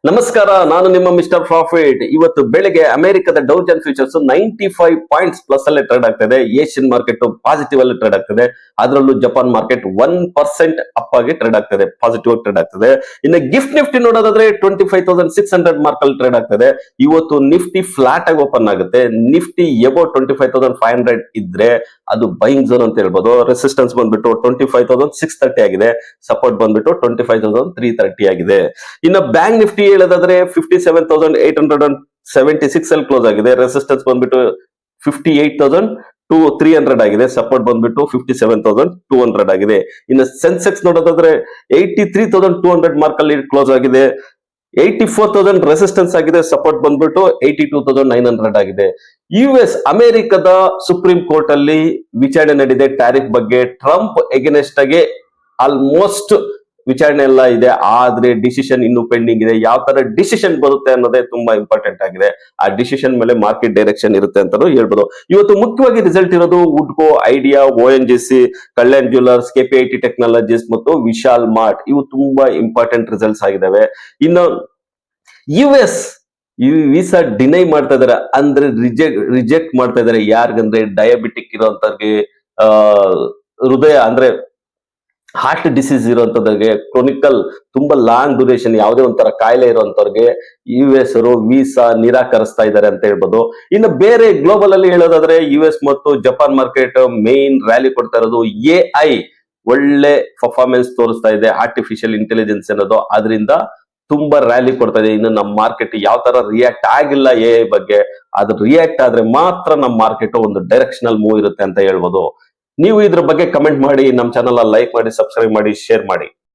ನಮಸ್ಕಾರ, ನಾನು ನಿಮ್ಮ ಮಿಸ್ಟರ್ ಪ್ರಾಫಿಟ್. ಇವತ್ತು ಬೆಳಗ್ಗೆ ಅಮೆರಿಕದ Dow Jones futures 95 points plus ಅಲ್ಲೇ ಟ್ರೇಡ್ ಆಗ್ತದೆ. ಏಷ್ಯನ್ ಮಾರ್ಕೆಟ್ ಪಾಸಿಟಿವ್ ಅಲ್ಲಿ ಟ್ರೇಡ್ ಆಗ್ತದೆ. ಅದರಲ್ಲೂ ಜಪಾನ್ ಮಾರ್ಕೆಟ್ 1% ಅಪ್ ಆಗಿ ಟ್ರೇಡ್ ಆಗ್ತದೆ, ಪಾಸಿಟಿವ್ ಆಗಿ ಟ್ರೇಡ್ ಆಗ್ತದೆ. ಇನ್ನು ಗಿಫ್ಟ್ ನಿಫ್ಟಿ ನೋಡೋದಾದ್ರೆ 25,600 ಮಾರ್ಕ್ ಅಲ್ಲಿ ಟ್ರೇಡ್ ಆಗ್ತದೆ. ಇವತ್ತು ನಿಫ್ಟಿ ಫ್ಲಾಟ್ ಆಗಿ ಓಪನ್ ಆಗುತ್ತೆ. ನಿಫ್ಟಿ ಎಬೋ 25,500 ಇದ್ರೆ ಅದು ಬೈಯಿಂಗ್ ಝೋನ್ ಅಂತ ಹೇಳ್ಬೋದು. ರೆಸಿಸ್ಟೆನ್ಸ್ ಬಂದ್ಬಿಟ್ಟು 25,630 ಆಗಿದೆ. ಸಪೋರ್ಟ್ ಬಂದ್ಬಿಟ್ಟು 25,330 ಆಗಿದೆ. ಇನ್ನು ಬ್ಯಾಂಕ್ ನಿಫ್ಟಿ ಹೇಳೋದಾದ್ರೆ 57,876 ಅಲ್ಲಿ ಕ್ಲೋಸ್ ಆಗಿದೆ. ರೆಸಿಸ್ಟೆನ್ಸ್ ಬಂದ್ಬಿಟ್ಟು 58,300 ಆಗಿದೆ. ಸಪೋರ್ಟ್ ಬಂದ್ಬಿಟ್ಟು 57,200 ಆಗಿದೆ. ಇನ್ನು ಸೆನ್ಸೆಕ್ಸ್ ನೋಡೋದಾದ್ರೆ 83,200 ಮಾರ್ಕ್ ಅಲ್ಲಿ ಕ್ಲೋಸ್ ಆಗಿದೆ. 84,000 ರೆಸಿಸ್ಟೆನ್ಸ್ ಆಗಿದೆ. ಸಪೋರ್ಟ್ ಬಂದ್ಬಿಟ್ಟು 82,900 ಆಗಿದೆ. ಅಮೆರಿಕದ ಸುಪ್ರೀಂ ಕೋರ್ಟ್ ಅಲ್ಲಿ ವಿಚಾರಣೆ ನಡೆದಿದೆ ಟ್ಯಾರಿಫ್ ಬಗ್ಗೆ. ಟ್ರಂಪ್ ಎಗೇನೆಸ್ಟ್ ಆಗಿ ಆಲ್ಮೋಸ್ಟ್ ವಿಚಾರಣೆ ಎಲ್ಲ ಇದೆ, ಆದ್ರೆ ಡಿಸಿಷನ್ ಇನ್ನು ಪೆಂಡಿಂಗ್ ಇದೆ. ಯಾವ ತರ ಡಿಸಿಷನ್ ಬರುತ್ತೆ ಅನ್ನೋದೇ ತುಂಬಾ ಇಂಪಾರ್ಟೆಂಟ್ ಆಗಿದೆ. ಆ ಡಿಸಿಷನ್ ಮೇಲೆ ಮಾರ್ಕೆಟ್ ಡೈರೆಕ್ಷನ್ ಇರುತ್ತೆ ಅಂತಾನು ಹೇಳ್ಬೋದು. ಇವತ್ತು ಮುಖ್ಯವಾಗಿ ರಿಸಲ್ಟ್ ಇರೋದು ವುಡ್ಕೋ, Idea, ONGC, Kalyan Jewellers, KPIT Technologies ಮತ್ತು ವಿಶಾಲ್ ಮಾರ್ಟ್. ಇವು ತುಂಬಾ ಇಂಪಾರ್ಟೆಂಟ್ ರಿಸಲ್ಟ್ಸ್ ಆಗಿದಾವೆ. ಇನ್ನು US ಈ ವೀಸಾ ಡಿನೈ ಮಾಡ್ತಾ ಇದಾರೆ, ಅಂದ್ರೆ ರಿಜೆಕ್ಟ್ ಮಾಡ್ತಾ ಇದಾರೆ. ಯಾರಿಗಂದ್ರೆ ಡಯಾಬಿಟಿಕ್ ಇರೋಂತವ್ರಿಗೆ, ಹೃದಯ ಅಂದ್ರೆ ಹಾರ್ಟ್ ಡಿಸೀಸ್ ಇರುವಂತವ್ರಿಗೆ, ಕ್ರೋನಿಕಲ್ ತುಂಬಾ ಲಾಂಗ್ ಡ್ಯೂರೇಷನ್ ಯಾವುದೇ ಒಂಥರ ಕಾಯಿಲೆ ಇರುವಂತವ್ರಿಗೆ US ಅವರು ವೀಸಾ ನಿರಾಕರಿಸ್ತಾ ಇದ್ದಾರೆ ಅಂತ ಹೇಳ್ಬೋದು. ಇನ್ನು ಬೇರೆ ಗ್ಲೋಬಲ್ ಅಲ್ಲಿ ಹೇಳೋದಾದ್ರೆ US ಮತ್ತು ಜಪಾನ್ ಮಾರ್ಕೆಟ್ ಮೇನ್ ರ್ಯಾಲಿ ಕೊಡ್ತಾ ಇರೋದು AI ಒಳ್ಳೆ ಪರ್ಫಾರ್ಮೆನ್ಸ್ ತೋರಿಸ್ತಾ ಇದೆ. ಆರ್ಟಿಫಿಷಿಯಲ್ ಇಂಟೆಲಿಜೆನ್ಸ್ ಅನ್ನೋದು ಅದರಿಂದ ತುಂಬಾ ರ್ಯಾಲಿ ಕೊಡ್ತಾ ಇದೆ. ಇನ್ನು ನಮ್ಮ ಮಾರ್ಕೆಟ್ ಯಾವ ತರ ರಿಯಾಕ್ಟ್ ಆಗಿಲ್ಲ AI ಬಗ್ಗೆ, ಅದು ರಿಯಾಕ್ಟ್ ಆದ್ರೆ ಮಾತ್ರ ನಮ್ಮ ಮಾರ್ಕೆಟ್ ಒಂದು ಡೈರೆಕ್ಷನಲ್ ಮೂವ್ ಇರುತ್ತೆ ಅಂತ ಹೇಳ್ಬೋದು. ನೀವು ಇದ್ರ ಬಗ್ಗೆ ಕಮೆಂಟ್ ಮಾಡಿ, ನಮ್ಮ ಚಾನಲ್ ಲೈಕ್ ಮಾಡಿ, ಸಬ್ಸ್ಕ್ರೈಬ್ ಮಾಡಿ, ಶೇರ್ ಮಾಡಿ.